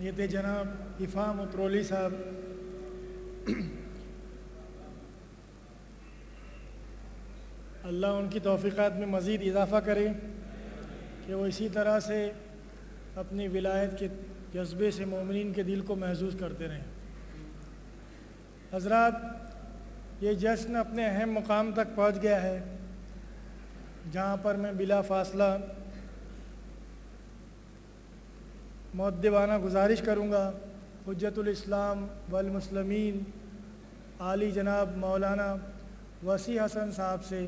یہ تھے جناب افہام اترولی صاحب. اللہ ان کی توفیقات میں مزید اضافہ کرے کہ وہ اسی طرح سے اپنی ولایت کے جذبے سے مومنین کے دل کو محظوظ کرتے رہیں. حضرات، یہ جشن اپنے اہم مقام تک پہنچ گیا ہے جہاں پر میں بلا فاصلہ مؤدبانہ گزارش کروں گا حجت الاسلام والمسلمین عالی جناب مولانا وسیع حسن صاحب سے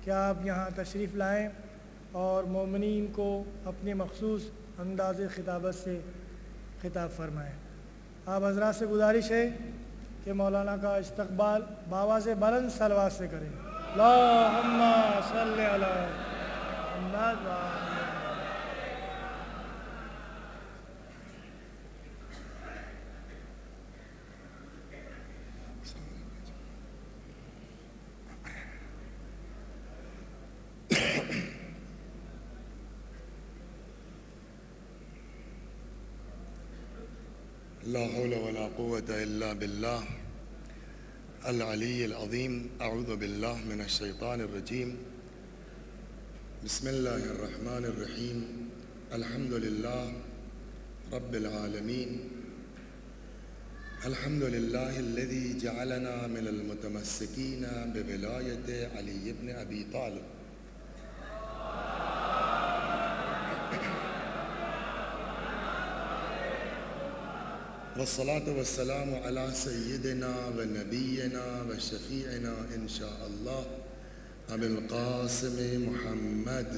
کہ آپ یہاں تشریف لائیں اور مومنین کو اپنے مخصوص انداز خطابت سے خطاب فرمائیں. آپ حضرات سے گزارش ہے کہ مولانا کا استقبال بآواز بلند صلوات سے کریں. اللہم صلی علی محمد لا حول ولا قوة إلا بالله العلي العظيم. أعوذ بالله من الشيطان الرجيم. بسم الله الرحمن الرحيم. الحمد لله رب العالمين. الحمد لله الذي جعلنا من المتمسكين بولاية علي بن أبي طالب. والصلاة والسلام على سيدنا ونبينا وشفيعنا إن شاء الله أبي القاسم محمد.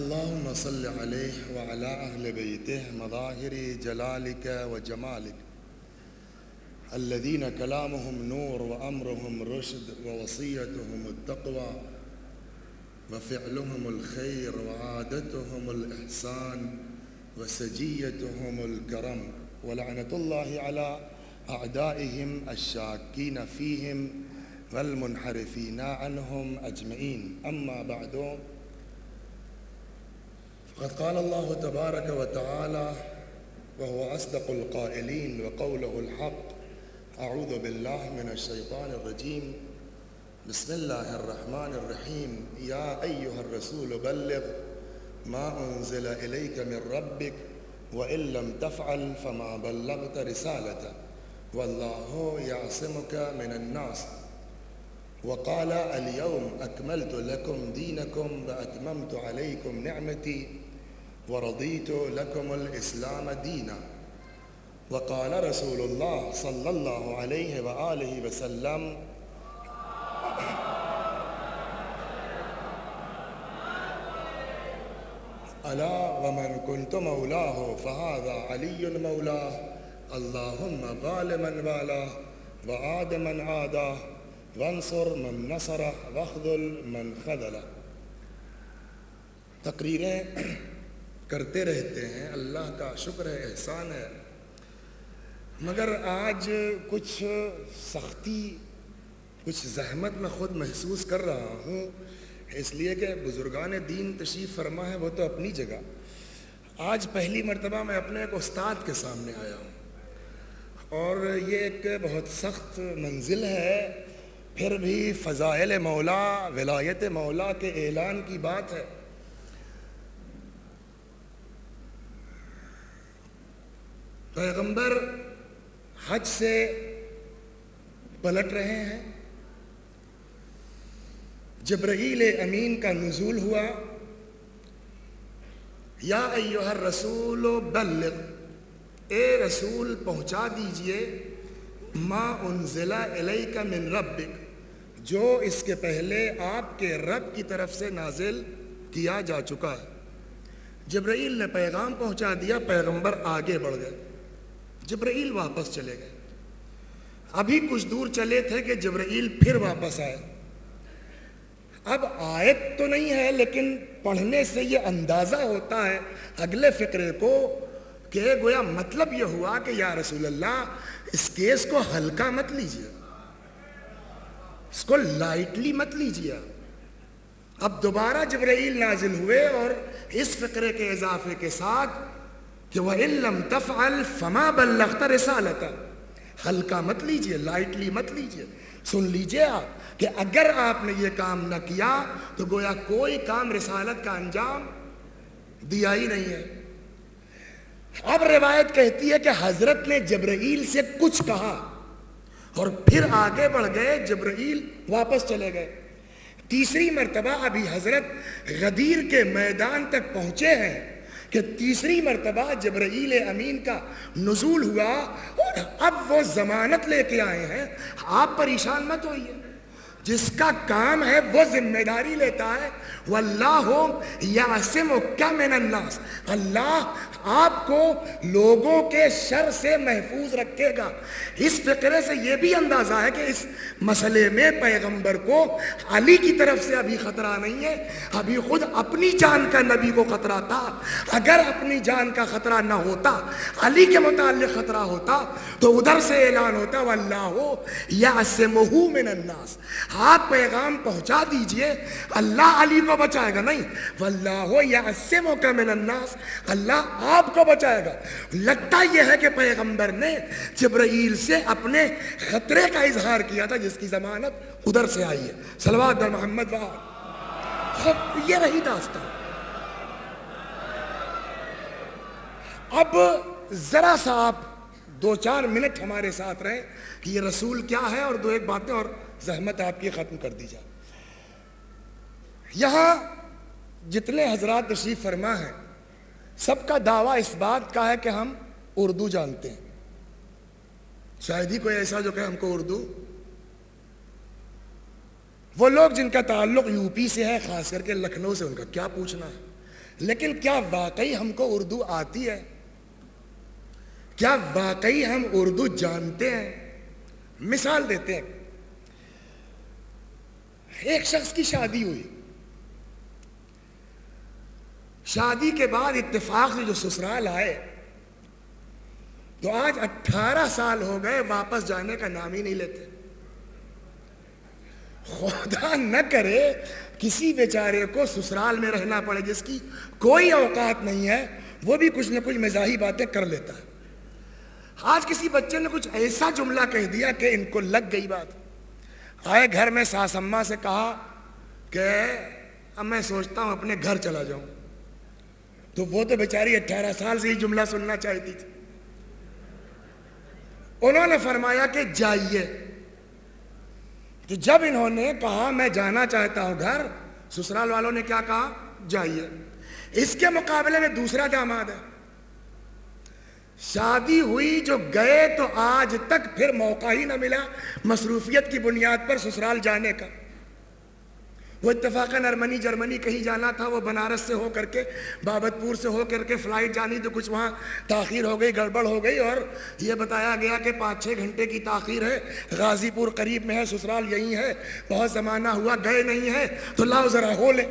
اللهم صل عليه وعلى أهل بيته مظاهر جلالك وجمالك الذين كلامهم نور وأمرهم رشد ووصيتهم التقوى وفعلهم الخير وعادتهم الإحسان وسجيتهم الكرم ولعنة الله على أعدائهم الشاكين فيهم والمنحرفين عنهم أجمعين. أما بعد، فقد قال الله تبارك وتعالى وهو أصدق القائلين وقوله الحق: أعوذ بالله من الشيطان الرجيم. بسم الله الرحمن الرحيم. يا أيها الرسول بلغ ما أنزل إليك من ربك وإن لم تفعل فما بلغت رسالته والله يعصمك من الناس. وقال: اليوم أكملت لكم دينكم وأتممت عليكم نعمتي ورضيت لكم الإسلام دينا. وقال رسول الله صلى الله عليه وآله وسلم: ألا ومن كنت مولاه فهذا علي مولاه. اللهم غال من والاه وعاد من عاداه وانصر من نصره واخذل من خذله. تقریریں کرتے رہتے ہیں، اللہ کا شکر ہے، احسان ہے، مگر آج کچھ سختی، کچھ زحمت میں خود محسوس کر رہا ہوں، اس لیے کہ بزرگان دین تشریف فرما ہے وہ تو اپنی جگہ. آج پہلی مرتبہ میں اپنے ایک استاد کے سامنے آیا ہوں اور یہ ایک بہت سخت منزل ہے، پھر بھی فضائل مولا، ولایت مولا کے اعلان کی بات ہے. پیغمبر حج سے پلٹ رہے ہیں، جبرائیل امین کا نزول ہوا. یا ایھا الرسول بلغ، اے رسول پہنچا دیجئے، ما انزل الیک من ربک، جو اس کے پہلے آپ کے رب کی طرف سے نازل کیا جا چکا ہے. جبرائیل نے پیغام پہنچا دیا، پیغمبر آگے بڑھ گئے، جبرائیل واپس چلے گئے. ابھی کچھ دور چلے تھے کہ جبرائیل پھر واپس آئے. اب آیت تو نہیں ہے لیکن پڑھنے سے یہ اندازہ ہوتا ہے اگلے فقرے کو کہ گویا مطلب یہ ہوا کہ یا رسول اللہ اس کیس کو ہلکا مت لیجیے، اس کو لائٹلی مت لیجیے. اب دوبارہ جبرائیل نازل ہوئے اور اس فقرے کے اضافے کے ساتھ کہ وَإِن لَمْ تَفْعَلْ فَمَا بَلَّغْتَ رِسَالَتَهُ، ہلکا مت لیجئے، لائٹلی مت لیجئے، سن لیجئے آپ کہ اگر آپ نے یہ کام نہ کیا تو گویا کوئی کام رسالت کا انجام دیا ہی نہیں ہے۔ اب روایت کہتی ہے کہ حضرت نے جبرائیل سے کچھ کہا اور پھر آگے بڑھ گئے، جبرائیل واپس چلے گئے۔ تیسری مرتبہ ابھی حضرت غدیر کے میدان تک پہنچے ہیں کہ تیسری مرتبہ جبرائیل امین کا نزول ہوا اور اب وہ ضمانت لے کے آئے ہیں۔ آپ پریشان مت ہوئیے، جس کا کام ہے وہ ذمہ داری لیتا ہے۔ وَاللَّهُ يَعْصِمُكَ مِنَ النَّاسِ، اللہ آپ کو لوگوں کے شر سے محفوظ رکھے گا۔ اس فقرے سے یہ بھی اندازہ ہے کہ اس مسئلے میں پیغمبر کو علی کی طرف سے ابھی خطرہ نہیں ہے، ابھی خود اپنی جان کا نبی کو خطرہ تھا۔ اگر اپنی جان کا خطرہ نہ ہوتا، علی کے متعلق خطرہ ہوتا تو ادھر سے اعلان ہوتا وَاللَّهُ يَعْصِمُهُ مِنَ النَّاسِ، آپ پیغام پہنچا دیجئے، اللہ علی کو بچائے گا۔ نہیں، وَاللَّهُ يَعْصِمُكَ مِنَ النَّاسِ، اللہ آپ کو بچائے گا۔ لگتا یہ ہے کہ پیغمبر نے جبرائیل سے اپنے خطرے کا اظہار کیا تھا جس کی ضمانت ادھر سے آئی ہے۔ صلوات بر محمد یہ رہی داستان۔ اب ذرا سا آپ 2-4 منٹ ہمارے ساتھ رہیں کہ یہ رسول کیا ہے اور 2-1 باتیں اور زحمت آپ کی ختم کر دی جائے۔ یہاں جتنے حضرات تشریف فرما ہیں سب کا دعویٰ اس بات کا ہے کہ ہم اردو جانتے ہیں۔ شاید ہی کوئی ایسا جو کہ ہم کو اردو، وہ لوگ جن کا تعلق یو پی سے ہے، خاص کر کے لکھنؤ سے، ان کا کیا پوچھنا ہے، لیکن کیا واقعی ہم کو اردو آتی ہے؟ کیا واقعی ہم اردو جانتے ہیں؟ مثال دیتے ہیں، ایک شخص کی شادی ہوئی، شادی کے بعد اتفاق سے جو سسرال آئے تو آج 18 سال ہو گئے، واپس جانے کا نام ہی نہیں لیتے۔ خدا نہ کرے کسی بیچارے کو سسرال میں رہنا پڑے جس کی کوئی اوقات نہیں ہے، وہ بھی کچھ نہ کچھ مزاحی باتیں کر لیتا ہے۔ آج کسی بچے نے کچھ ایسا جملہ کہہ دیا کہ ان کو لگ گئی بات۔ آئے گھر میں ساس اماں سے کہا کہ اب میں سوچتا ہوں اپنے گھر چلا جاؤں، تو وہ تو بیچاری 18 سال سے ہی جملہ سننا چاہتی تھی۔ انہوں نے فرمایا کہ جائیے، تو جب انہوں نے کہا میں جانا چاہتا ہوں گھر، سسرال والوں نے کیا کہا؟ جائیے۔ اس کے مقابلے میں دوسرا داماد ہے، شادی ہوئی جو گئے تو آج تک پھر موقع ہی نہ ملا مصروفیت کی بنیاد پر سسرال جانے کا۔ وہ اتفاقاً جرمنی کہیں جانا تھا، وہ بنارس سے ہو کر کے بابت پور سے ہو کر کے فلائٹ جانی، تو کچھ وہاں تاخیر ہو گئی، گڑبڑ ہو گئی، اور یہ بتایا گیا کہ 5-6 گھنٹے کی تاخیر ہے، غازی پور قریب میں ہے، سسرال یہی ہے، بہت زمانہ ہوا گئے نہیں ہیں تو لاؤ ذرا ہو لے۔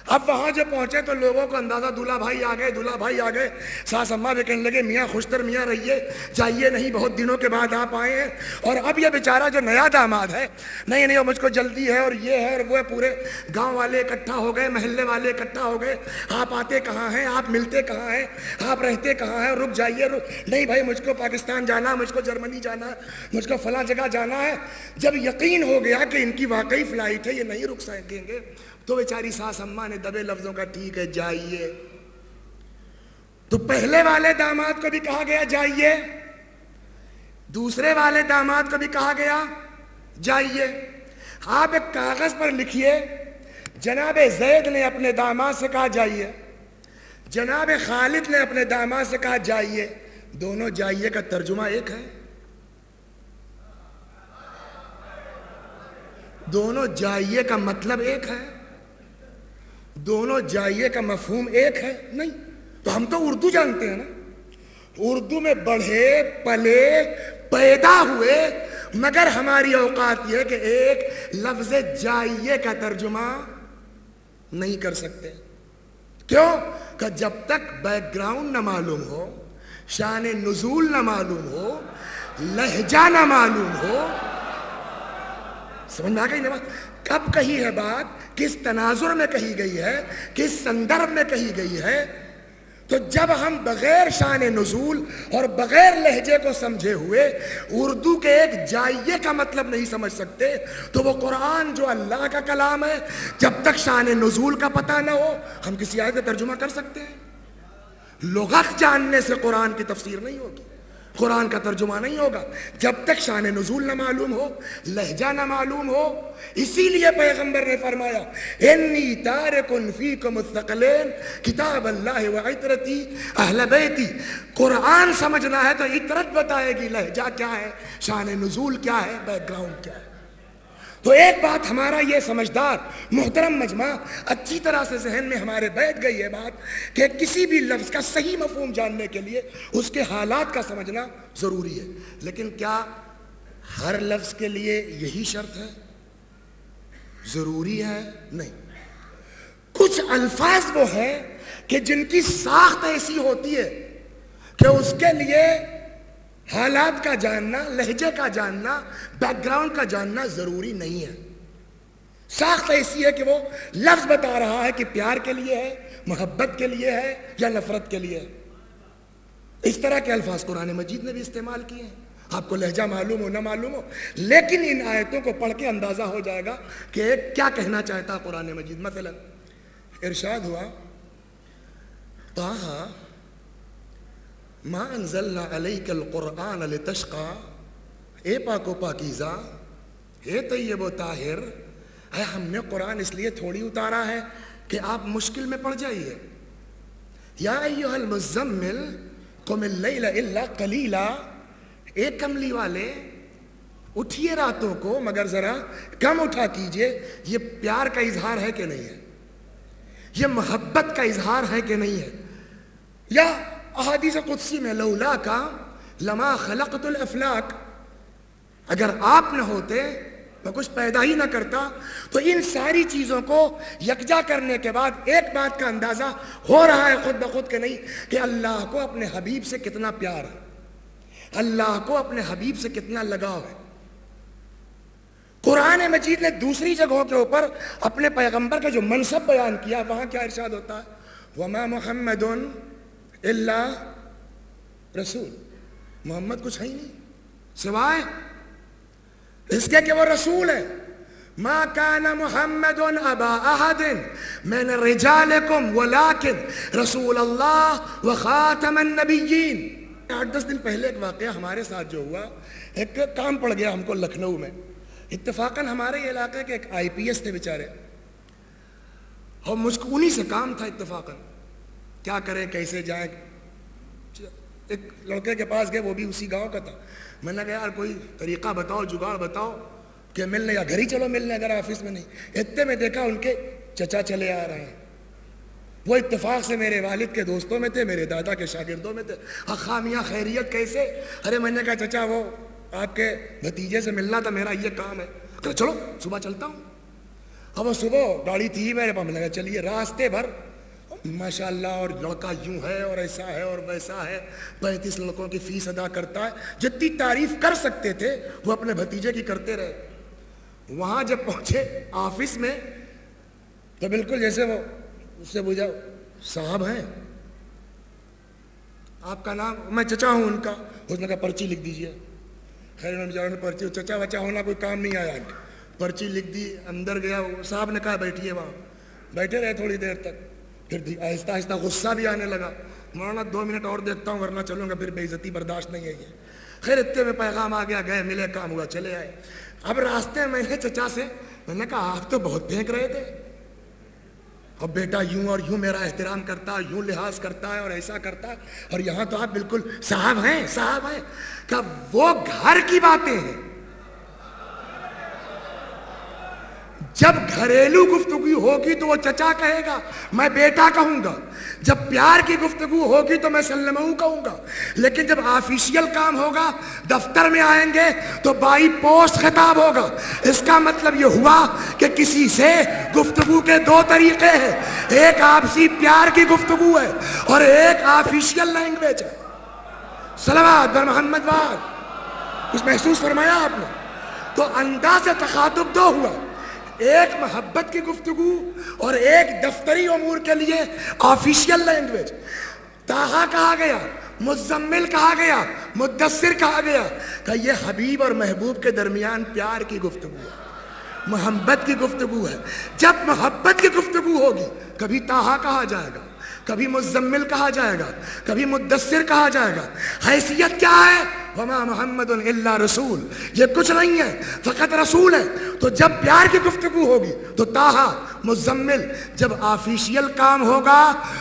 اب وہاں جب پہنچے تو لوگوں کو اندازہ دولہا بھائی آ گئے، ساس اماں بھی کہنے لگے میاں خوشتر میاں رہیے، جائیے نہیں، بہت دنوں کے بعد آپ آئے ہیں۔ اور اب یہ بیچارہ جو نیا داماد ہے، نہیں مجھ کو جلدی ہے اور یہ ہے اور وہ ہے، پورے گاؤں والے اکٹھا ہو گئے، محلے والے اکٹھا ہو گئے، آپ آتے کہاں ہیں، آپ ملتے کہاں ہیں، آپ رہتے کہاں ہیں، رک جائیے، نہیں بھائی مجھ کو پاکستان جانا ہے، مجھ کو جرمنی جانا ہے، مجھ کو فلاں جگہ جانا ہے۔ جب یقین ہو گیا کہ ان کی واقعی فلائٹ ہے، یہ نہیں رک سکیں گے، تو بیچاری ساس اماں نے دبے لفظوں کا ٹھیک ہے جائیے۔ تو پہلے والے داماد کو بھی کہا گیا جائیے، دوسرے والے داماد کو بھی کہا گیا جائیے۔ آپ ایک کاغذ پر لکھیے، جناب زید نے اپنے داماد سے کہا جائیے، جناب خالد نے اپنے داماد سے کہا جائیے، دونوں جائیے کا ترجمہ ایک ہے، دونوں جائیے کا مطلب ایک ہے، دونوں جائیے کا مفہوم ایک ہے؟ نہیں۔ تو ہم تو اردو جانتے ہیں نا، اردو میں بڑھے پلے پیدا ہوئے، مگر ہماری اوقات یہ کہ ایک لفظ جائیے کا ترجمہ نہیں کر سکتے۔ کیوں؟ کہ جب تک بیک گراؤنڈ نہ معلوم ہو، شان نزول نہ معلوم ہو، لہجہ نہ معلوم ہو، سمجھ میں آ گئی نا بات؟ کب کہی ہے بات، کس تناظر میں کہی گئی ہے، کس سندرب میں کہی گئی ہے؟ تو جب ہم بغیر شان نزول اور بغیر لہجے کو سمجھے ہوئے اردو کے ایک جائیے کا مطلب نہیں سمجھ سکتے، تو وہ قرآن جو اللہ کا کلام ہے، جب تک شان نزول کا پتہ نہ ہو ہم کسی آیت کا ترجمہ کر سکتے ہیں؟ لغت جاننے سے قرآن کی تفسیر نہیں ہوگی، قرآن کا ترجمہ نہیں ہوگا، جب تک شان نزول نہ معلوم ہو، لہجہ نہ معلوم ہو۔ اسی لیے پیغمبر نے فرمایا انی تارک فیکم الثقلین کتاب اللہ و عطرتی اہل بیتی۔ قرآن سمجھنا ہے تو عطرت بتائے گی، لہجہ کیا ہے، شان نزول کیا ہے، بیک گراؤنڈ کیا ہے۔ تو ایک بات ہمارا یہ سمجھدار محترم مجمع اچھی طرح سے ذہن میں ہمارے بیٹھ گئی ہے بات کہ کسی بھی لفظ کا صحیح مفہوم جاننے کے لیے اس کے حالات کا سمجھنا ضروری ہے۔ لیکن کیا ہر لفظ کے لیے یہی شرط ہے؟ ضروری ہے؟ نہیں۔ کچھ الفاظ وہ ہیں کہ جن کی ساخت ایسی ہوتی ہے کہ اس کے لیے حالات کا جاننا، لہجے کا جاننا، بیک گراؤنڈ کا جاننا ضروری نہیں ہے۔ ساخت ایسی ہے کہ وہ لفظ بتا رہا ہے کہ پیار کے لیے ہے، محبت کے لیے ہے یا نفرت کے لیے ہے۔ اس طرح کے الفاظ قرآن مجید نے بھی استعمال کیے ہیں، آپ کو لہجہ معلوم ہو نہ معلوم ہو، لیکن ان آیتوں کو پڑھ کے اندازہ ہو جائے گا کہ کیا کہنا چاہتا قرآن مجید۔ مثلا ارشاد ہوا طٰہٰ ما انزلنا علیک القرآن لتشقی، اے پاک و پاکیزہ، اے طیب و طاہر، اے ہم نے قرآن اس لیے تھوڑی اتارا ہے کہ آپ مشکل میں پڑ جائیے۔ یا ایھا المزمل قم اللیل الا قلیلا، اے کملی والے اٹھیے راتوں کو مگر ذرا کم اٹھا کیجئے۔ یہ پیار کا اظہار ہے کہ نہیں ہے؟ یہ محبت کا اظہار ہے کہ نہیں ہے؟ یا احادیث قدسی میں لولا کا لما خلقت الافلاک، اگر آپ نہ ہوتے میں کچھ پیدا ہی نہ کرتا۔ تو ان ساری چیزوں کو یکجا کرنے کے بعد ایک بات کا اندازہ ہو رہا ہے خود بخود کہ نہیں، کہ اللہ کو اپنے حبیب سے کتنا پیار ہے، اللہ کو اپنے حبیب سے کتنا لگاؤ ہے۔ قرآن مجید نے دوسری جگہوں کے اوپر اپنے پیغمبر کا جو منصب بیان کیا، وہاں کیا ارشاد ہوتا ہے؟ وما محمد الا رسول، محمد کچھ ہے ہی نہیں سوائے اس کے کہ وہ رسول ہے۔ ما کان محمد ابا احد من رجالکم ولکن رسول اللہ وخاتم النبیین۔ 8-10 دن پہلے ایک واقعہ ہمارے ساتھ جو ہوا، ایک کام پڑ گیا ہم کو لکھنؤ میں، اتفاقاً ہمارے علاقے کے ایک IPS تھے بیچارے، اور مجھ کو انہی سے کام تھا اتفاقاً، کیا کریں کیسے جائیں۔ ایک لڑکے کے پاس گئے، وہ بھی اسی گاؤں کا تھا، میں نے کہا یار کوئی طریقہ بتاؤ، جگاڑ بتاؤ کہ ملنے، یا گھر ہی چلو ملنے اگر آفس میں نہیں۔ اتنے میں دیکھا ان کے چچا چلے آ رہے ہیں، وہ اتفاق سے میرے والد کے دوستوں میں تھے، میرے دادا کے شاگردوں میں تھے۔ خامیاں خیریت کیسے؟ ارے میں نے کہا چچا وہ آپ کے بھتیجے سے ملنا تھا، میرا یہ کام ہے۔ کہ چلو صبح چلتا ہوں۔ اب وہ صبح گاڑی تھی میرے پاس، میں نے کہا چلیے۔ راستے بھر ماشاءاللہ، اور لڑکا یوں ہے اور ایسا ہے اور ویسا ہے، 35 لڑکوں کی فیس ادا کرتا ہے، جتنی تعریف کر سکتے تھے وہ اپنے بھتیجے کی کرتے رہے۔ وہاں جب پہنچے آفس میں تو بالکل جیسے وہ اس سے پوچھا صاحب ہیں آپ کا نام؟ میں چچا ہوں ان کا۔ اس نے کہا پرچی لکھ دیجئے۔ خیر میں بیچاروں نے پرچی، چچا وچا ہونا کوئی کام نہیں آیا، پرچی لکھ دی۔ اندر گیا، صاحب نے کہا بیٹھیے، وہاں بیٹھے رہے تھوڑی دیر تک، پھر آہستہ آہستہ غصہ بھی آنے لگا۔ مولانا 2 منٹ اور دیکھتا ہوں ورنہ چلوں گا، پھر بے عزتی برداشت نہیں ہے یہ۔ خیر اتنے میں پیغام آ گیا، گئے ملے، کام ہوا، چلے آئے۔ اب راستے میں نے چچا سے میں نے کہا آپ تو بہت پھینک رہے تھے، اور بیٹا یوں اور یوں میرا احترام کرتا ہے، یوں لحاظ کرتا ہے اور ایسا کرتا ہے، اور یہاں تو آپ بالکل صاحب ہیں صاحب ہیں۔ کہ وہ گھر کی باتیں ہیں، جب گھریلو گفتگو ہوگی تو وہ چچا کہے گا، میں بیٹا کہوں گا۔ جب پیار کی گفتگو ہوگی تو میں سلمہو کہوں گا۔ لیکن جب آفیشیل کام ہوگا، دفتر میں آئیں گے تو بائی پوسٹ خطاب ہوگا۔ اس کا مطلب یہ ہوا کہ کسی سے گفتگو کے 2 طریقے ہیں، ایک آپسی پیار کی گفتگو ہے اور ایک آفیشیل لینگویج ہے۔ صلوات بر محمد وآل۔ کچھ محسوس فرمایا آپ نے؟ تو انداز تخاطب 2 ہوا، ایک محبت کی گفتگو اور ایک دفتری امور کے لیے آفیشیل لینگویج. طٰہٰ کہا گیا، مزمل کہا گیا، مدثر کہا گیا کہ یہ حبیب اور محبوب کے درمیان پیار کی گفتگو ہے، محبت کی گفتگو ہے. جب محبت کی گفتگو ہوگی کبھی طٰہٰ کہا جائے گا، کبھی مزمل کہا جائے گا، کبھی مدثر کہا جائے گا. حیثیت کیا ہے؟ وما محمد الا رسول، یہ کچھ نہیں ہے فقط رسول ہے. تو جب پیار کی گفتگو ہوگی تو طٰہٰ، مزمل. جب آفیشیل کام ہوگا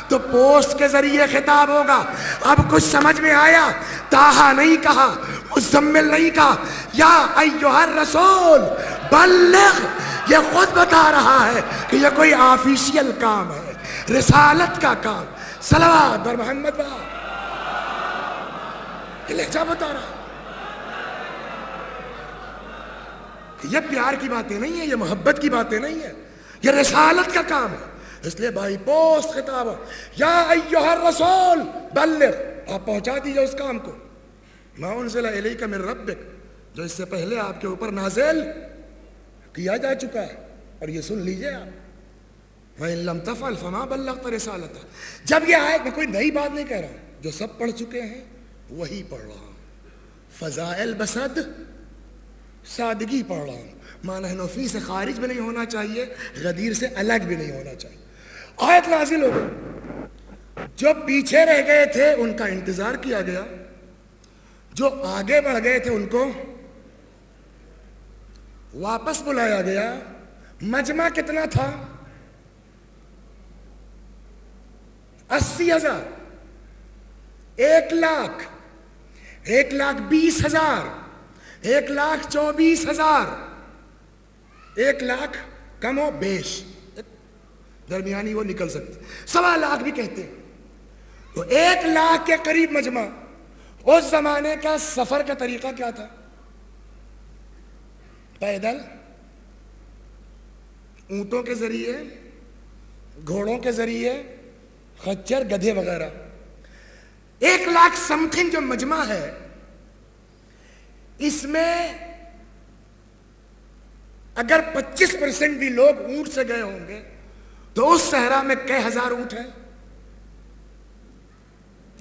تو پوسٹ کے ذریعے خطاب ہوگا. اب کچھ سمجھ میں آیا؟ طٰہٰ نہیں کہا، مزمل نہیں کہا، یا ایھا الرسول بلغ. یہ خود بتا رہا ہے کہ یہ کوئی آفیشیل کام ہے، رسالت کا کام. صلوات بر محمد با، یہ لہجہ بتا رہا. یہ پیار کی باتیں نہیں ہیں، یہ محبت کی باتیں نہیں ہیں، یہ رسالت کا کام ہے. اس لیے بھائی پوسٹ خطاب ہے، یا ایھا الرسول بلغ، آپ پہنچا دیجئے اس کام کو. ما انزل الیک من ربک، جو اس سے پہلے آپ کے اوپر نازل کیا جا چکا ہے. اور یہ سن لیجئے آپ، وَإِن لَمْ تَفْعَلْ فَمَا بَلَّغْتَ رِسَالَتَهُ. جب یہ آیت میں کوئی نئی بات نہیں کہہ رہا ہوں، جو سب پڑھ چکے ہیں وہی پڑھ رہا ہوں. فضائل بسد سادگی پڑھ رہا ہوں. ما نحن فی سے خارج بھی نہیں ہونا چاہیے، غدیر سے الگ بھی نہیں ہونا چاہیے. آیت نازل ہو گئی، جو پیچھے رہ گئے تھے ان کا انتظار کیا گیا، جو آگے بڑھ گئے تھے ان کو واپس بلایا گیا. مجمع کتنا تھا؟ 80,000، 1,00,000، 1,20,000، 1,24,000، 1,00,000 کم و بیش، درمیانی وہ نکل سکتے، 1,00,000 بھی کہتے ہیں. تو 1,00,000 کے قریب مجمع. اس زمانے کا سفر کا طریقہ کیا تھا؟ پیدل، اونٹوں کے ذریعے، گھوڑوں کے ذریعے، خچر، گدھے وغیرہ. 1,00,000 سم تھنگ جو مجمع ہے، اس میں اگر 25% بھی لوگ اونٹ سے گئے ہوں گے تو اس صحرا میں کئی ہزار اونٹ ہیں؟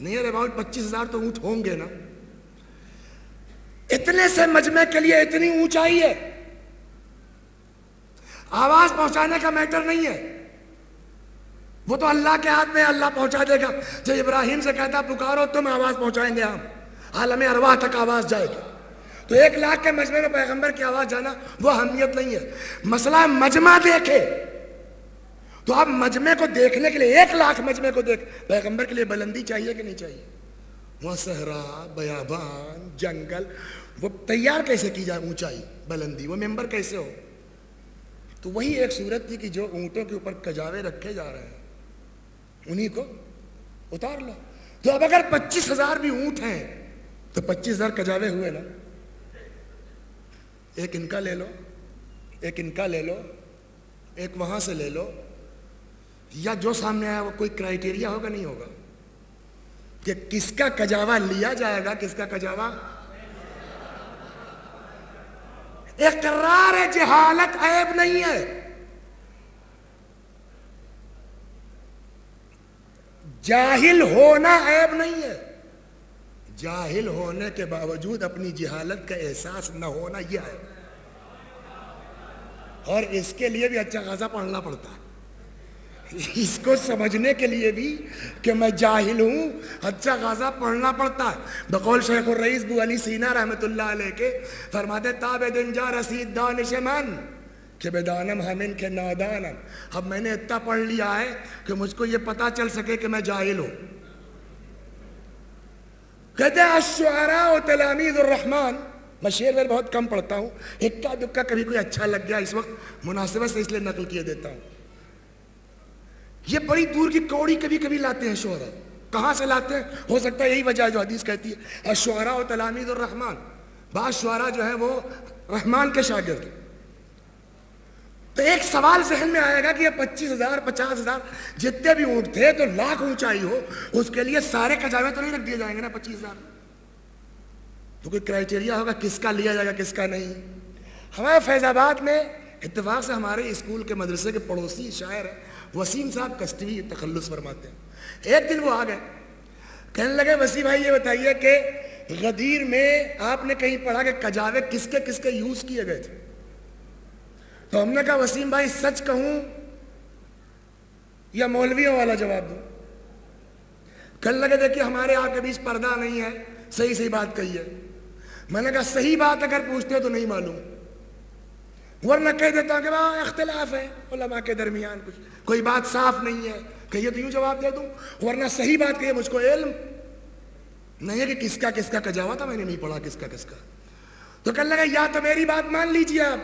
نیئر اباؤٹ 25,000 تو اونٹ ہوں گے نا. اتنے سے مجمع کے لیے اتنی اونچائی ہے. آواز پہنچانے کا میٹر نہیں ہے، وہ تو اللہ کے ہاتھ میں، اللہ پہنچا دے گا. جو ابراہیم سے کہتا پکارو تم، آواز پہنچائیں گے ہم، عالم ارواح تک آواز جائے گی. تو 1,00,000 کے مجمع میں پیغمبر کی آواز جانا وہ اہمیت نہیں ہے. مسئلہ مجمع دیکھے تو اب مجمع کو دیکھنے کے لیے 1,00,000 مجمع کو دیکھ، پیغمبر کے لیے بلندی چاہیے کہ نہیں چاہیے؟ وہاں صحرا، بیابان، جنگل، وہ تیار کیسے کی جائے اونچائی، بلندی، وہ ممبر کیسے ہو؟ تو وہی ایک صورت تھی کہ جو اونٹوں کے اوپر کجاوے رکھے جا رہے ہیں انہی کو اتار لو. تو اب اگر 25,000 بھی اونٹ ہیں تو 25,000 کجاوے ہوئے نا. ایک ان کا لے لو، ایک ان کا لے لو، ایک وہاں سے لے لو، یا جو سامنے آیا وہ کوئی کرائیٹیریا ہوگا نہیں ہوگا کہ کس کا کجاوا لیا جائے گا، کس کا کجاوا. اقرار جہالت عیب نہیں ہے، جاہل ہونا عیب نہیں ہے. جاہل ہونے کے باوجود اپنی جہالت کا احساس نہ ہونا یہ ہے، اور اس کے لیے بھی اچھا خاصا پڑھنا پڑتا ہے. اس کو سمجھنے کے لیے بھی کہ میں جاہل ہوں اچھا خاصا پڑھنا پڑتا ہے. بقول شیخ الرئیس بو علی سینا رحمت اللہ علیہ کے فرماتے تاب دن جا رسید دانش من کہ بدانم ہمن کے نادانم. اب میں نے اتنا پڑھ لیا ہے کہ مجھ کو یہ پتا چل سکے کہ میں جاہل ہوں. کہتے ہیں الشعراء و تلامید الرحمن. میں شعر بہت کم پڑھتا ہوں، اکا دکا کبھی کوئی اچھا لگ گیا اس وقت مناسبت سے اس لیے نقل کیے دیتا ہوں. یہ بڑی دور کی کوڑی کبھی کبھی لاتے ہیں شعراء. کہاں سے لاتے ہیں؟ ہو سکتا ہے یہی وجہ ہے جو حدیث کہتی ہے الشعراء و تلامید الرحمن. بعض شعراء جو ہیں وہ رحمان کے شاگرد. تو ایک سوال ذہن میں آئے گا کہ یہ 25,000 50,000 جتنے بھی اونٹ تھے تو 1,00,000 اونچائی ہو، اس کے لیے سارے کجاوے تو نہیں رکھ دیے جائیں گے نا 25,000. تو کوئی کرائیٹیریا ہوگا کس کا لیا جائے گا کس کا نہیں. ہمارے فیض آباد میں اتفاق سے ہمارے اسکول کے مدرسے کے پڑوسی شاعر ہیں وسیم صاحب کشتوی تخلص فرماتے ہیں. ایک دن وہ آ گئے, کہنے لگے وسیم بھائی یہ بتائیے کہ غدیر میں آپ نے کہیں پڑھا کہ کجاوے کس کے یوز کیے گئے تھے؟ تو ہم نے کہا وسیم بھائی سچ کہوں یا مولویوں والا جواب دوں؟ کہنے لگے دیکھیے ہمارے آپ کے بیچ پردہ نہیں ہے, صحیح بات کہی ہے. میں نے کہا صحیح بات اگر پوچھتے ہو تو نہیں معلوم, ورنہ کہہ دیتا ہوں کہ وہاں اختلاف ہے علماء کے درمیان, کچھ کوئی بات صاف نہیں ہے, کہیے تو یوں جواب دے دوں, ورنہ صحیح بات کہیے مجھ کو علم نہیں ہے کہ کس کا کجاوا تھا, میں نے نہیں پڑھا کس کا. تو کہنے لگا یا تو میری بات مان لیجیے آپ,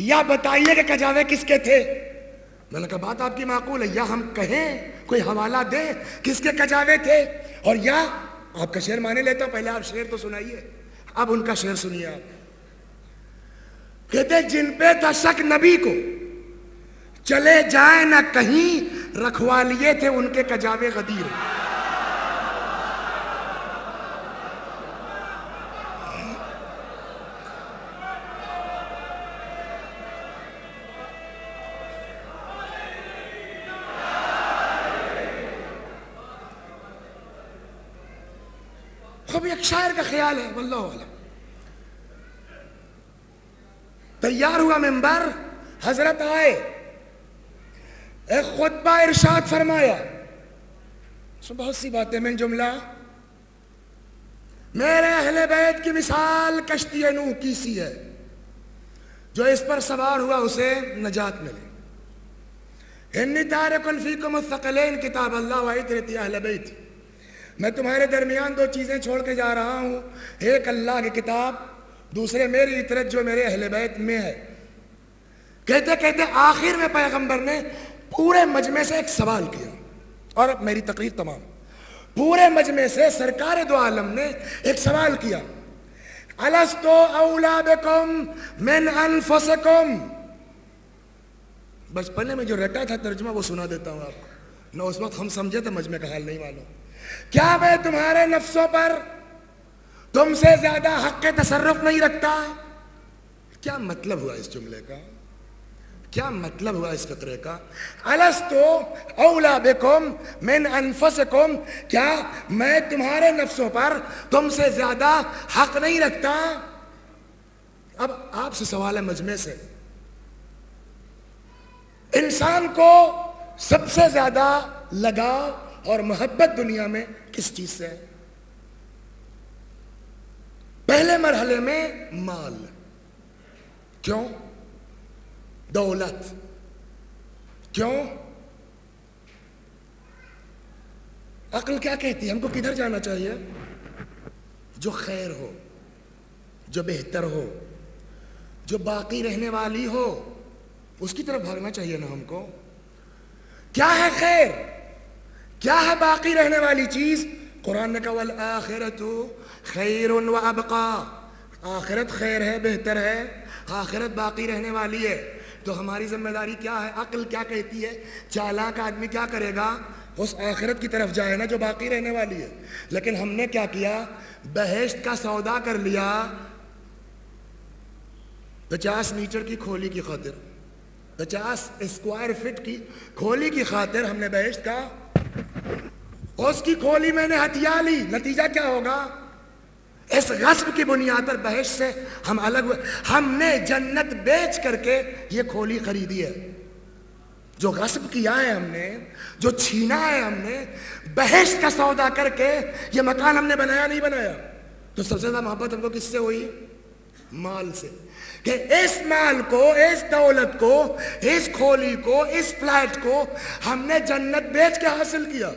یا بتائیے کہ کجاوے کس کے تھے. میں نے کہا بات آپ کی معقول ہے, یا ہم کہیں کوئی حوالہ دیں کس کے کجاوے تھے, اور یا آپ کا شعر مانے لیتا ہوں, پہلے آپ شعر تو سنائیے. اب ان کا شعر سنیے آپ. کہتے جن پہ تھا شک نبی کو چلے جائیں نہ کہیں, رکھوا لیے تھے ان کے کجاوے غدیر. اب ایک شاعر کا خیال ہے واللہ اعلم. تیار ہوا منبر, حضرت آئے, ایک خطبہ ارشاد فرمایا. بہت سی باتیں میں جملہ, میرے اہل بیت کی مثال کشتی نوح کی سی ہے, جو اس پر سوار ہوا اسے نجات ملے. انی تارک فیکم الثقلین کتاب اللہ و عترتی اہل بیت, میں تمہارے درمیان دو چیزیں چھوڑ کے جا رہا ہوں, ایک اللہ کی کتاب, دوسرے میری عطرت جو میرے اہل بیت میں ہے. کہتے کہتے آخر میں پیغمبر نے پورے مجمع سے ایک سوال کیا, اور اب میری تقریر تمام. پورے مجمع سے سرکار دو عالم نے ایک سوال کیا, الستو اولا بکم من انفسکم. بچپنے میں جو رٹا تھا ترجمہ وہ سنا دیتا ہوں آپ کو, نہ اس وقت ہم سمجھے تو مجمع کا حال نہیں معلوم. کیا میں تمہارے نفسوں پر تم سے زیادہ حق تصرف نہیں رکھتا؟ کیا مطلب ہوا اس جملے کا, کیا مطلب ہوا اس فقرے کا؟ الستو اولا بکم من انفسکم, کیا میں تمہارے نفسوں پر تم سے زیادہ حق نہیں رکھتا؟ اب آپ سے سوال ہے مجمع سے, انسان کو سب سے زیادہ لگاؤ اور محبت دنیا میں کس چیز سے ہے؟ پہلے مرحلے میں مال. کیوں؟ دولت. کیوں؟ عقل کیا کہتی ہے ہم کو کدھر جانا چاہیے؟ جو خیر ہو, جو بہتر ہو, جو باقی رہنے والی ہو, اس کی طرف بھاگنا چاہیے نا ہم کو. کیا ہے خیر, کیا ہے باقی رہنے والی چیز؟ قرآن نے کہا والآخرۃ خیر و ابقا, آخرت خیر ہے, بہتر ہے, آخرت باقی رہنے والی ہے. تو ہماری ذمہ داری کیا ہے؟ عقل کیا کہتی ہے؟ چالاک آدمی کیا کرے گا؟ اس آخرت کی طرف جائے نا جو باقی رہنے والی ہے. لیکن ہم نے کیا کیا؟ بہشت کا سودا کر لیا 50 میٹر کی کھولی کی خاطر, 50 اسکوائر فٹ کی کھولی کی خاطر ہم نے بہشت کا, اس کی کھولی میں نے ہتھیا لی. نتیجہ کیا ہوگا؟ اس غصب کی بنیاد پر بہشت سے ہم الگ ہوئے. ہم نے جنت بیچ کر کے یہ کھولی خریدی ہے. جو غصب کیا ہے ہم نے, جو چھینا ہے ہم نے, بہشت کا سودا کر کے یہ مکان ہم نے بنایا نہیں بنایا. تو سب سے زیادہ محبت ہم کو کس سے ہوئی؟ مال سے. کہ اس مال کو, اس دولت کو, اس کھولی کو, اس فلیٹ کو ہم نے جنت بیچ کے حاصل کیا.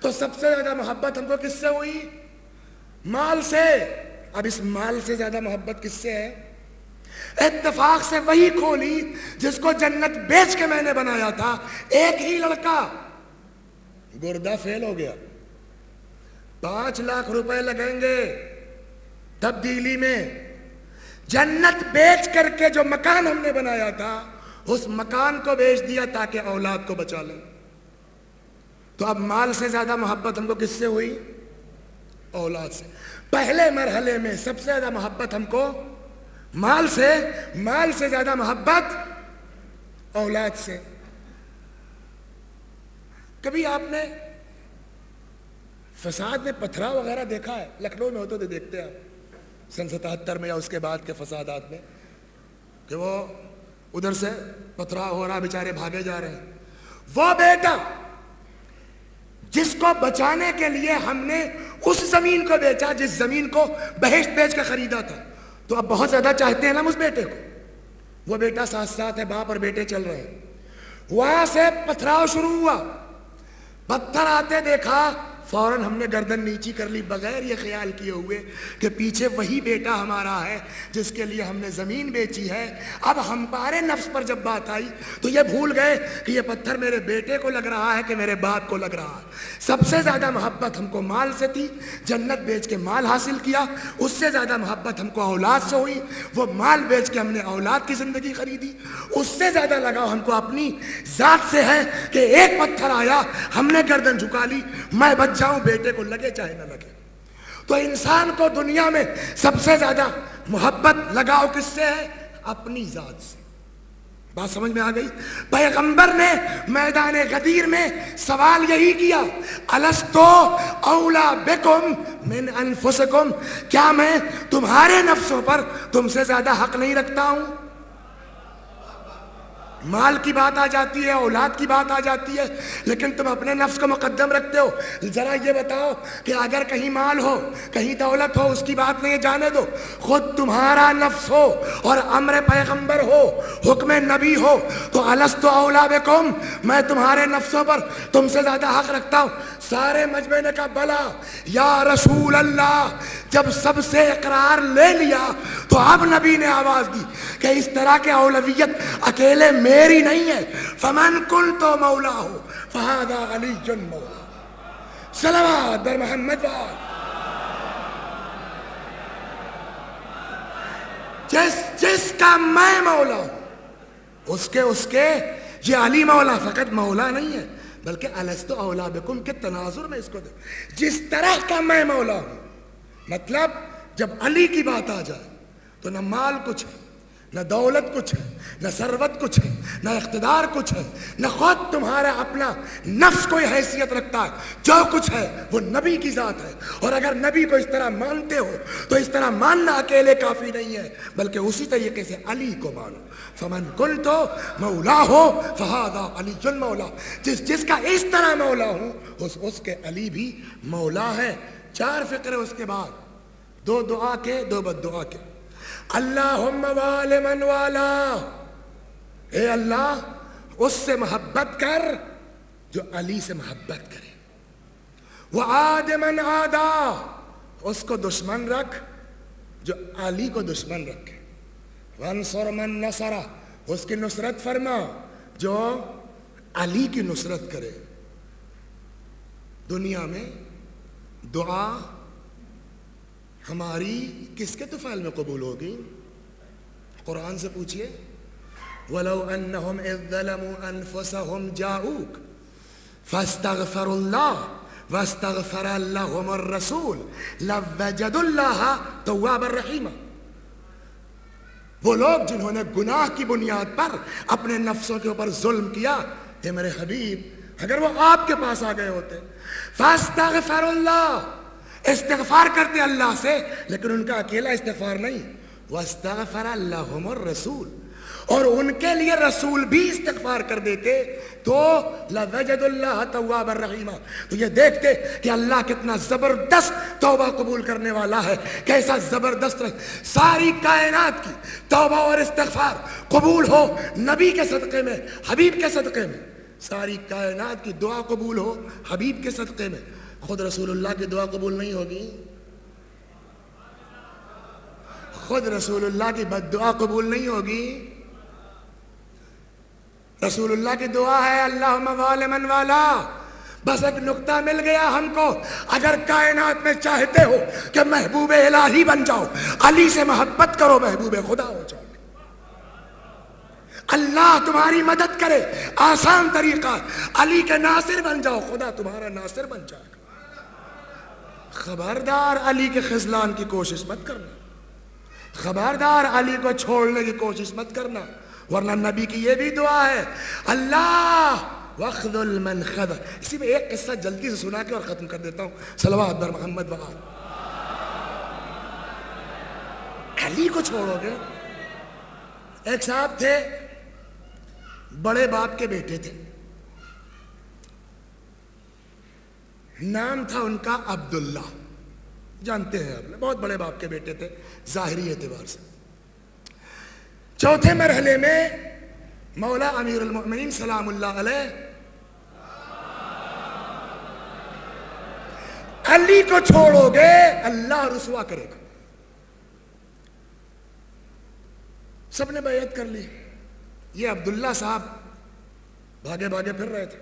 تو سب سے زیادہ محبت ہم کو کس سے ہوئی؟ مال سے. اب اس مال سے زیادہ محبت کس سے ہے؟ اتفاق سے وہی کھولی جس کو جنت بیچ کے میں نے بنایا تھا, ایک ہی لڑکا گردہ فیل ہو گیا, 5 لاکھ روپے لگیں گے تبدیلی میں. جنت بیچ کر کے جو مکان ہم نے بنایا تھا اس مکان کو بیچ دیا تاکہ اولاد کو بچا لیں. تو اب مال سے زیادہ محبت ہم کو کس سے ہوئی؟ اولاد سے. پہلے مرحلے میں سب سے زیادہ محبت ہم کو مال سے زیادہ محبت اولاد سے. کبھی آپ نے فساد میں پتھراؤ وغیرہ دیکھا ہے؟ لکھنؤ میں ہوتے تو دیکھتے ہیں آپ سن 77 میں یا اس کے بعد کے فسادات میں کہ وہ ادھر سے پتھراؤ ہو رہا، بیچارے بھاگے جا رہے ہیں. وہ بیٹا جس کو بچانے کے لیے ہم نے اس زمین کو بیچا جس زمین کو بہشت بیچ کے خریدا تھا، تو اب بہت زیادہ چاہتے ہیں نا اس بیٹے کو. وہ بیٹا ساتھ ساتھ ہے، باپ اور بیٹے چل رہے ہیں. وہاں سے پتھراؤ شروع ہوا، پتھر آتے دیکھا، فوراً ہم نے گردن نیچی کر لی بغیر یہ خیال کیے ہوئے کہ پیچھے وہی بیٹا ہمارا ہے جس کے لیے ہم نے زمین بیچی ہے. اب ہمارے نفس پر جب بات آئی تو یہ بھول گئے کہ یہ پتھر میرے بیٹے کو لگ رہا ہے کہ میرے باپ کو لگ رہا ہے. سب سے زیادہ محبت ہم کو مال سے تھی، جنت بیچ کے مال حاصل کیا. اس سے زیادہ محبت ہم کو اولاد سے ہوئی، وہ مال بیچ کے ہم نے اولاد کی زندگی خریدی. اس سے زیادہ لگاؤ ہم کو اپنی ذات سے ہے کہ ایک پتھر آیا ہم نے گردن جھکا لی، میں بچ جاؤں، بیٹے کو لگے چاہے نہ لگے. تو انسان کو دنیا میں سب سے زیادہ محبت لگاؤ کس سے ہے؟ اپنی ذات سے. بات سمجھ میں آ گئی؟ پیغمبر نے میدان غدیر میں سوال یہی کیا، الستو اولا بکم من انفسکم، کیا میں تمہارے نفسوں پر تم سے زیادہ حق نہیں رکھتا ہوں؟ مال کی بات آ جاتی ہے، اولاد کی بات آ جاتی ہے، لیکن تم اپنے نفس کو مقدم رکھتے ہو. ذرا یہ بتاؤ کہ اگر کہیں مال ہو، کہیں دولت ہو، اس کی بات نہیں جانے دو، خود تمہارا نفس ہو اور امر پیغمبر ہو، حکم نبی ہو، تو الستو اولا بکم، میں تمہارے نفسوں پر تم سے زیادہ حق رکھتا ہوں؟ سارے مجمع نے کہا بلا یا رسول اللہ. جب سب سے اقرار لے لیا تو اب نبی نے آواز دی کہ اس طرح کے اولویت اکیلے میری نہیں ہے. فمن کنت مولاه فهذا علی مولا. صلوات بر محمد. جس کا میں مولا ہوں اس کے یہ علی مولا فقط مولا نہیں ہے بلکہ الستو اولا بکم کے تناظر میں اس کو دے. جس طرح کا میں مولا ہوں، مطلب جب علی کی بات آ جائے تو نہ مال کچھ ہے، نہ دولت کچھ ہے، نہ ثروت کچھ ہے، نہ اقتدار کچھ ہے، نہ خود تمہارا اپنا نفس کوئی حیثیت رکھتا ہے. جو کچھ ہے وہ نبی کی ذات ہے. اور اگر نبی کو اس طرح مانتے ہو تو اس طرح ماننا اکیلے کافی نہیں ہے بلکہ اسی طریقے سے علی کو مانو. فمن قلت مولا ہو فہذا علی مولا. جس کا اس طرح مولا ہوں اس کے علی بھی مولا ہے. 4 فقرے اس کے بعد، 2 دعا کے 2 بد دعا کے. اللہم وال من والا، اے اللہ اس سے محبت کر جو علی سے محبت کرے. وعاد من عادا، اس کو دشمن رکھ جو علی کو دشمن رکھے. وانصر من نصرہ، اس کی نصرت فرما جو علی کی نصرت کرے. دنیا میں دعا ہماری کس کے طفیل میں قبول ہوگی؟ قرآن سے پوچھئے وَلَوْ أَنَّهُمْ إِذْ ظَلَمُوا أَنفُسَهُمْ جَاءُوكَ فَاسْتَغْفَرُوا اللَّهَ وَاسْتَغْفَرَ لَهُمُ الرَّسُولُ لَوَّجَدُوا اللَّهَ تَوَّابًا رَحِيمًا. وہ لوگ جنہوں نے گناہ کی بنیاد پر اپنے نفسوں کے اوپر ظلم کیا، اے میرے حبیب اگر وہ آپ کے پاس آ گئے ہوتے فَاسْتَغْفَرُوا اللَّهَ، استغفار کرتے اللہ سے، لیکن ان کا اکیلا استغفار نہیں، وَاسْتَغْفَرَ لَهُمُ الرَّسُولُ، اور ان کے لیے رسول بھی استغفار کر دیتے تو لَوَجَدُوا اللَّهَ تَوَّابًا رَحِيمًا. تو یہ دیکھتے کہ اللہ کتنا زبردست توبہ قبول کرنے والا ہے، کیسا زبردست ساری کائنات کی توبہ اور استغفار قبول ہو نبی کے صدقے میں، حبیب کے صدقے میں. ساری کائنات کی دعا قبول ہو حبیب کے صدقے میں. خود رسول اللہ کی دعا قبول نہیں ہوگی، خود رسول اللہ کی بد دعا قبول نہیں ہوگی. رسول اللہ کی دعا ہے اللہم وال من والا. بس ایک نقطہ مل گیا ہم کو، اگر کائنات میں چاہتے ہو کہ محبوب الہی بن جاؤ، علی سے محبت کرو، محبوب خدا ہو جاؤ. اللہ تمہاری مدد کرے، آسان طریقہ، علی کے ناصر بن جاؤ، خدا تمہارا ناصر بن جائے گا. خبردار علی کے خذلان کی کوشش مت کرنا. خبردار علی کو چھوڑنے کی کوشش مت کرنا، ورنہ نبی کی یہ بھی دعا ہے، اللہ وَخْذُلْ مَنْ خَذَلَ۔ اسی میں ایک قصہ جلدی سے سنا کے اور ختم کر دیتا ہوں، صلوات بر محمد وآل۔ علی کو چھوڑو گے؟ ایک صاحب تھے، بڑے باپ کے بیٹے تھے، نام تھا ان کا عبداللہ، جانتے ہیں آپ نے، بہت بڑے باپ کے بیٹے تھے ظاہری اعتبار سے۔ چوتھے مرحلے میں مولا امیر المؤمنین سلام اللہ علیہ علی کو چھوڑو گے اللہ رسوا کرے گا۔ سب نے بیعت کر لی، یہ عبداللہ صاحب بھاگے بھاگے پھر رہے تھے،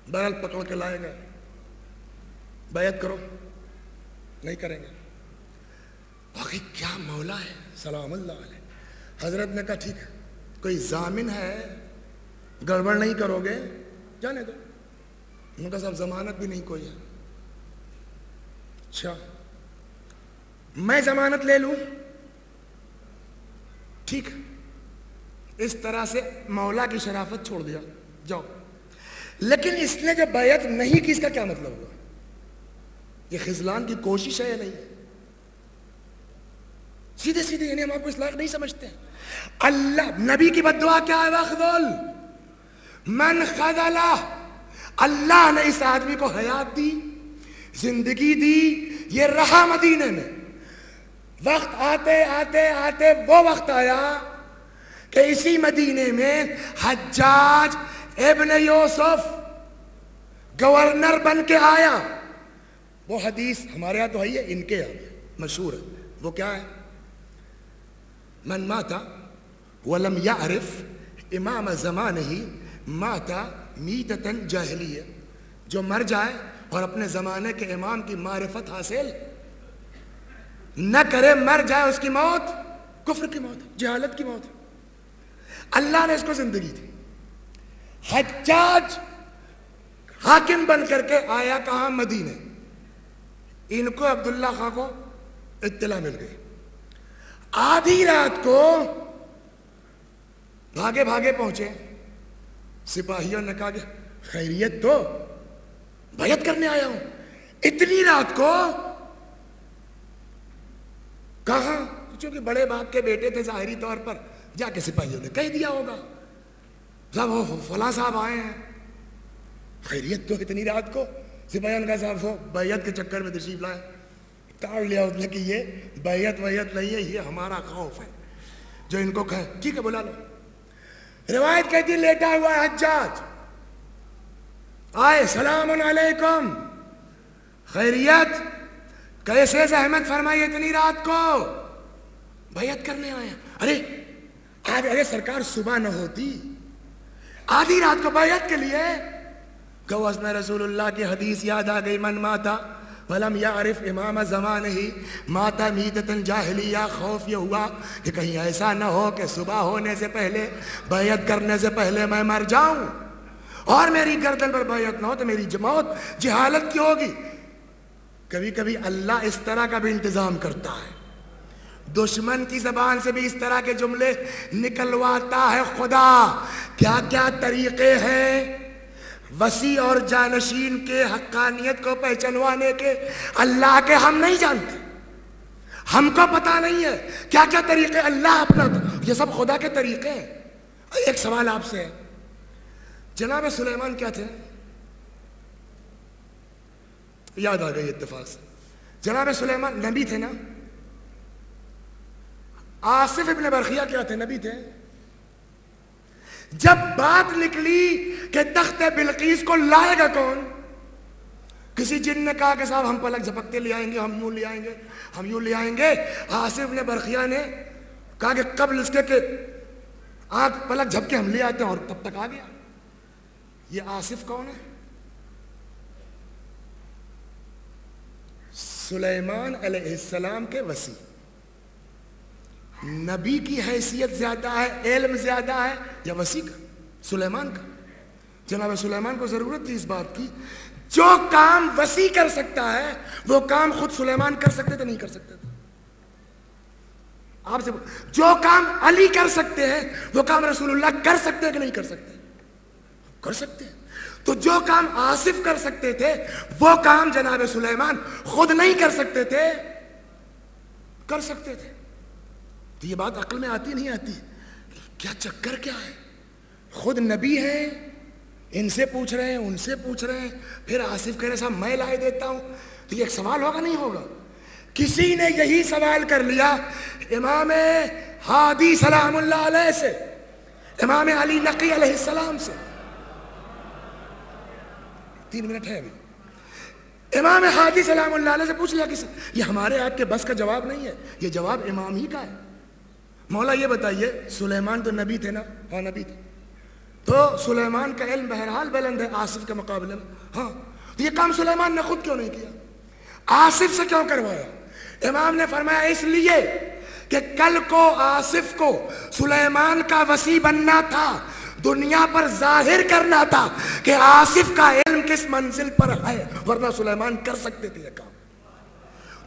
بیل پکڑ کے لائے گئے، بیعت کرو، نہیں کریں گے۔ باقی کیا مولا ہے سلام اللہ علیہ۔ حضرت نے کہا ٹھیک ہے، کوئی ضامن ہے، گڑبڑ نہیں کرو گے، جانے دو۔ ان کا صاحب ضمانت بھی نہیں کوئی ہے۔ اچھا میں ضمانت لے لوں، ٹھیک ہے۔ اس طرح سے مولا کی شرافت چھوڑ دیا، جاؤ۔ لیکن اس نے جب بیعت نہیں کی، اس کا کیا مطلب ہوا؟ یہ خذلان کی کوشش ہے یا نہیں؟ سیدھے سیدھے یعنی ہم آپ کو اس لائق نہیں سمجھتے ہیں۔ اللہ نبی کی بد دعا کیا ہے؟ وَخْذُلْ مَنْ خَذَلَ۔ اللہ نے اس آدمی کو حیات دی، زندگی دی، یہ رہا مدینے میں۔ وقت آتے آتے آتے وہ وقت آیا کہ اسی مدینے میں حجاج ابن یوسف گورنر بن کے آیا۔ وہ حدیث ہمارے یہاں تو ہے، ان کے یہاں مشہور ہے۔ وہ کیا ہے؟ من مات ولم يعرف امام زمانہ مات میتۃ جاہلیہ۔ جو مر جائے اور اپنے زمانے کے امام کی معرفت حاصل نہ کرے، مر جائے، اس کی موت کفر کی موت، جہالت کی موت۔ اللہ نے اس کو زندگی دی۔ حجاج حاکم بن کر کے آیا کہاں؟ مدینے۔ ان کو عبداللہ خان کو اطلاع مل گئی، آدھی رات کو بھاگے بھاگے پہنچے۔ سپاہیوں نے کہا کہ خیریت تو، بیعت کرنے آیا ہوں، اتنی رات کو کہاں؟ چونکہ بڑے باپ کے بیٹے تھے ظاہری طور پر، جا کے سپاہیوں نے کہہ دیا ہوگا صاحب وہ فلاں صاحب آئے ہیں، خیریت تو اتنی رات کو۔ سپاہیوں نے کہا صاحب وہ بیعت کے چکر میں تشریف لائے، ٹال لیا اس نے کہ یہ بیعت نہیں ہے، یہ ہمارا خوف ہے جو ان کو کہے۔ ٹھیک ہے بلا لو۔ روایت کہتی ہے لیٹا ہوا ہے حجاج، آئے، سلام علیکم، خیریت، کیسے زحمت فرمائی اتنی رات کو، بیعت کرنے آئے ہیں۔ ارے سرکار صبح نہ ہوتی، آدھی رات کو بیعت کے لیے؟ گوز میں رسول اللہ کی حدیث یاد آ گئی، من ماتا ولم یعرف امام زمانہ ماتا میتۃ جاہلیہ۔ خوف یہ ہوا کہ کہیں ایسا نہ ہو کہ صبح ہونے سے پہلے، بیعت کرنے سے پہلے میں مر جاؤں اور میری گردن پر بیعت نہ ہو تو میری موت جہالت کی ہوگی۔ کبھی کبھی اللہ اس طرح کا بھی انتظام کرتا ہے، دشمن کی زبان سے بھی اس طرح کے جملے نکلواتا ہے خدا۔ کیا کیا طریقے ہیں وسیع اور جانشین کے حقانیت کو پہچانوانے کے، اللہ کے ہم نہیں جانتے، ہم کو پتا نہیں ہے کیا کیا طریقے اللہ اپناتا، یہ سب خدا کے طریقے ہیں۔ ایک سوال آپ سے ہے، جناب سلیمان کیا تھے؟ یاد آ گئی اتفاق سے، جناب سلیمان نبی تھے نا؟ آصف ابن برخیہ کیا تھے؟ نبی تھے۔ جب بات نکلی کہ تخت بلقیس کو لائے گا کون، کسی جن نے کہا کہ صاحب ہم پلک جھپکتے لے آئیں گے، ہم یوں لے آئیں گے، ہم یوں لے آئیں گے۔ آصف نے برخیہ نے کہا کہ قبل اس کے کہ آنکھ پلک جھپ کے ہم لے آتے ہیں، اور تب تک آ گیا۔ یہ آصف کون ہے؟ سلیمان علیہ السلام کے وصی۔ نبی کی حیثیت زیادہ ہے، علم زیادہ ہے یا وصی کا؟ سلیمان کا۔ جناب سلیمان کو ضرورت تھی اس بات کی، جو کام وصی کر سکتا ہے وہ کام خود سلیمان کر سکتے تھے؟ نہیں کر سکتے تھے۔ آپ سے جو کام علی کر سکتے ہیں وہ کام رسول اللہ کر سکتے ہیں کہ نہیں کر سکتے؟ کر سکتے ہیں. تو جو کام آصف کر سکتے تھے وہ کام جناب سلیمان خود نہیں کر سکتے تھے، کر سکتے تھے. تو یہ بات عقل میں آتی نہیں آتی؟ کیا چکر کیا ہے؟ خود نبی ہیں، ان سے پوچھ رہے ہیں، ان سے پوچھ رہے ہیں، پھر آصف کہہ رہے صاحب میں لائے دیتا ہوں. تو یہ ایک سوال ہوگا نہیں ہوگا؟ کسی نے یہی سوال کر لیا امام ہادی سلام اللہ علیہ سے، امام علی نقی علیہ السلام سے. 3 منٹ ہے ابھی. امام ہادی سلام اللہ علیہ سے پوچھ لیا کسی. یہ ہمارے آپ کے بس کا جواب نہیں ہے، یہ جواب امام ہی کا ہے. مولا یہ بتائیے سلیمان تو نبی تھے نا؟ ہاں نبی تھے. تو سلیمان کا علم بہرحال بلند ہے آصف کے مقابلے میں. ہاں تو یہ کام سلیمان نے خود کیوں نہیں کیا؟ آصف سے کیوں کروایا؟ امام نے فرمایا اس لیے کہ کل کو آصف کو سلیمان کا وصی بننا تھا، دنیا پر ظاہر کرنا تھا کہ آصف کا علم کس منزل پر ہے، ورنہ سلیمان کر سکتے تھے یہ کام.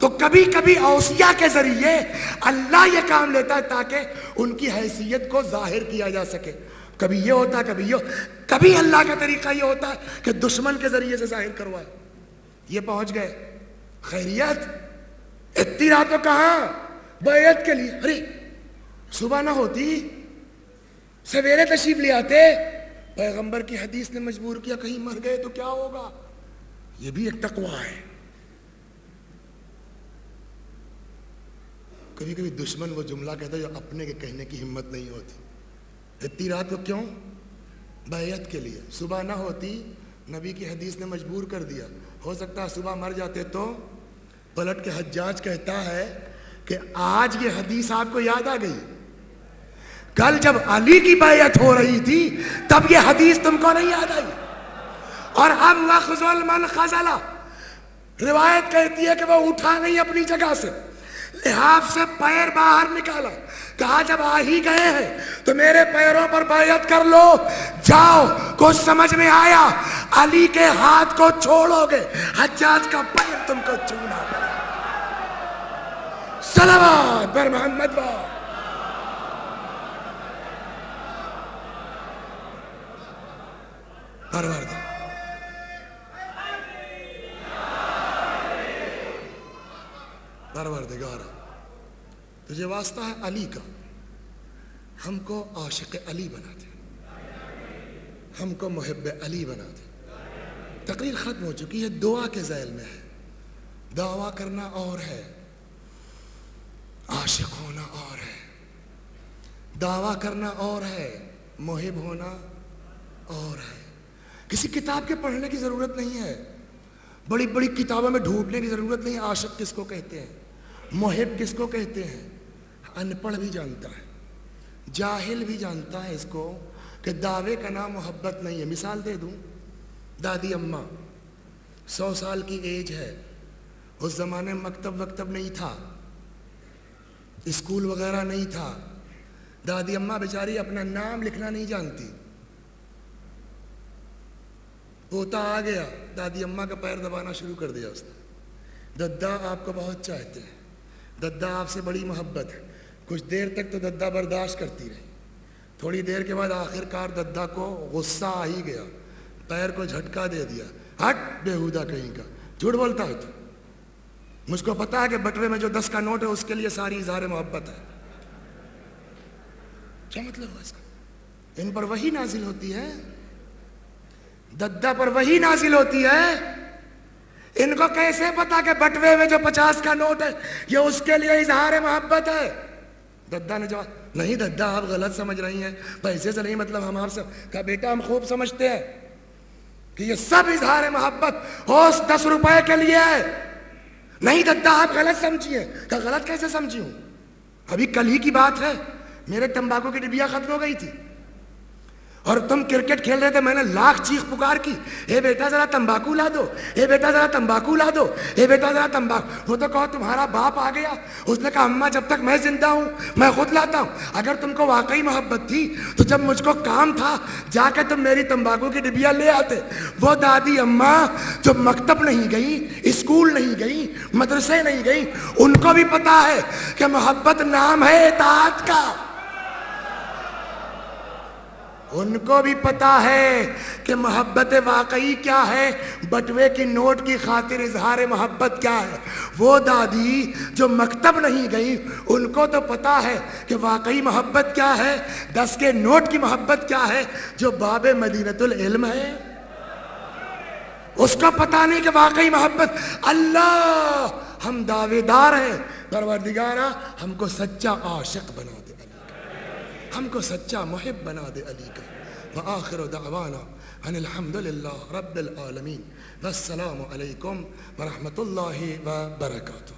تو کبھی کبھی اوصیاء کے ذریعے اللہ یہ کام لیتا ہے تاکہ ان کی حیثیت کو ظاہر کیا جا سکے. کبھی یہ ہوتا ہے، کبھی اللہ کا طریقہ یہ ہوتا ہے کہ دشمن کے ذریعے سے ظاہر کروائے. یہ پہنچ گئے خیریت، اتنی رات کو کہاں بیعت کے لیے. ارے صبح نہ ہوتی سویرے تشریف لے آتے. پیغمبر کی حدیث نے مجبور کیا کہیں مر گئے تو کیا ہوگا. یہ بھی ایک تقویٰ ہے. کبھی کبھی دشمن وہ جملہ کہتا ہے جو اپنے کے کہنے کی ہمت نہیں ہوتی. اتنی رات کو کیوں؟ بیعت کے لیے. صبح نہ ہوتی نبی کی حدیث نے مجبور کر دیا. ہو سکتا ہے صبح مر جاتے تو پلٹ کے حجاج کہتا ہے کہ آج یہ حدیث آپ کو یاد آ گئی، کل جب علی کی بیعت ہو رہی تھی تب یہ حدیث تم کو نہیں یاد آئی. اور اب وَخْذُلْ مَنْ خَزَلَ، روایت کہتی ہے کہ وہ اٹھا نہیں اپنی جگہ سے، لحاف سے پیر باہر نکالا، کہا جب آ ہی گئے ہیں تو میرے پیروں پر بیعت کر لو. جاؤ کچھ سمجھ میں آیا؟ علی کے ہاتھ کو چھوڑو گے حجاج کا پیر تم کو چھونا. صلوات پر محمد و پروردگار تجھے واسطہ ہے علی کا، ہم کو عاشق علی بنا دے، ہم کو محب علی بنا دے. تقریر ختم ہو چکی ہے، دعا کے ذیل میں ہے. دعویٰ کرنا اور ہے، عاشق ہونا اور ہے. دعویٰ کرنا اور ہے، محب ہونا اور ہے. کسی کتاب کے پڑھنے کی ضرورت نہیں ہے، بڑی بڑی کتابوں میں ڈھونڈنے کی ضرورت نہیں ہے. عاشق کس کو کہتے ہیں، محب کس کو کہتے ہیں، ان پڑھ بھی جانتا ہے، جاہل بھی جانتا ہے اس کو کہ دعوے کا نام محبت نہیں ہے. مثال دے دوں، دادی اماں 100 سال کی ایج ہے، اس زمانے میں مکتب نہیں تھا، اسکول وغیرہ نہیں تھا. دادی اماں بیچاری اپنا نام لکھنا نہیں جانتی. پوتا آ گیا، دادی اماں کا پیر دبانا شروع کر دیا اس نے. ددا آپ کو بہت چاہتے ہیں، ددا آپ سے بڑی محبت ہے. کچھ دیر تک تو ددا برداشت کرتی رہی. تھوڑی دیر کے بعد آخر کار ددا کو غصہ آ ہی گیا، پیر کو جھٹکا دے دیا. ہٹ بےہودہ کہیں کا، جھوٹ بولتا ہے تو. مجھ کو پتا ہے کہ بٹوے میں جو 10 کا نوٹ ہے اس کے لیے ساری اظہار محبت ہے. کیا مطلب ہے اس کا؟ ان پر وحی نازل ہوتی ہے، ددا پر وحی نازل ہوتی ہے. ان کو کیسے پتا کہ بٹوے میں جو 50 کا نوٹ ہے یہ اس کے لیے اظہار محبت ہے؟ ددا نے جواب، نہیں ددا آپ غلط سمجھ رہی ہیں، پیسے سے نہیں مطلب ہم آپ سے. کہا بیٹا ہم خوب سمجھتے ہیں کہ یہ سب اظہار محبت اس 10 روپے کے لیے ہے. نہیں ددا آپ غلط سمجھیے. کہا غلط کیسے سمجھی ہوں؟ ابھی کل ہی کی بات ہے، میرے تمباکو کی ڈبیا ختم ہو گئی تھی. اور تم کرکٹ کھیل رہے تھے، میں نے لاکھ چیخ پکار کی، اے بیٹا ذرا تمباکو لا دو، اے بیٹا ذرا تمباکو لا دو، اے بیٹا ذرا تمباکو. وہ تو کہو تمہارا باپ آ گیا، اس نے کہا اماں جب تک میں زندہ ہوں میں خود لاتا ہوں. اگر تم کو واقعی محبت تھی تو جب مجھ کو کام تھا جا کے تم میری تمباکو کی ڈبیا لے آتے. وہ دادی اماں جو مکتب نہیں گئی، اسکول نہیں گئی، مدرسے نہیں گئی، ان کو بھی پتا ہے کہ محبت نام ہے اطاعت کا. ان کو بھی پتا ہے کہ محبت واقعی کیا ہے، بٹوے کی نوٹ کی خاطر اظہار محبت کیا ہے. وہ دادی جو مکتب نہیں گئی ان کو تو پتا ہے کہ واقعی محبت کیا ہے، 10 کے نوٹ کی محبت کیا ہے. جو باب مدینۃ العلم ہے اس کو پتا نہیں کہ واقعی محبت. اللہ ہم دعوے دار ہیں، پروردگارہ ہم کو سچا عاشق بنا دے، ہم کو سچا محب بنا دے علی کا. وآخر دعوانا ان الحمدللہ رب العالمین، والسلام علیکم ورحمۃ اللہ وبرکاتہ.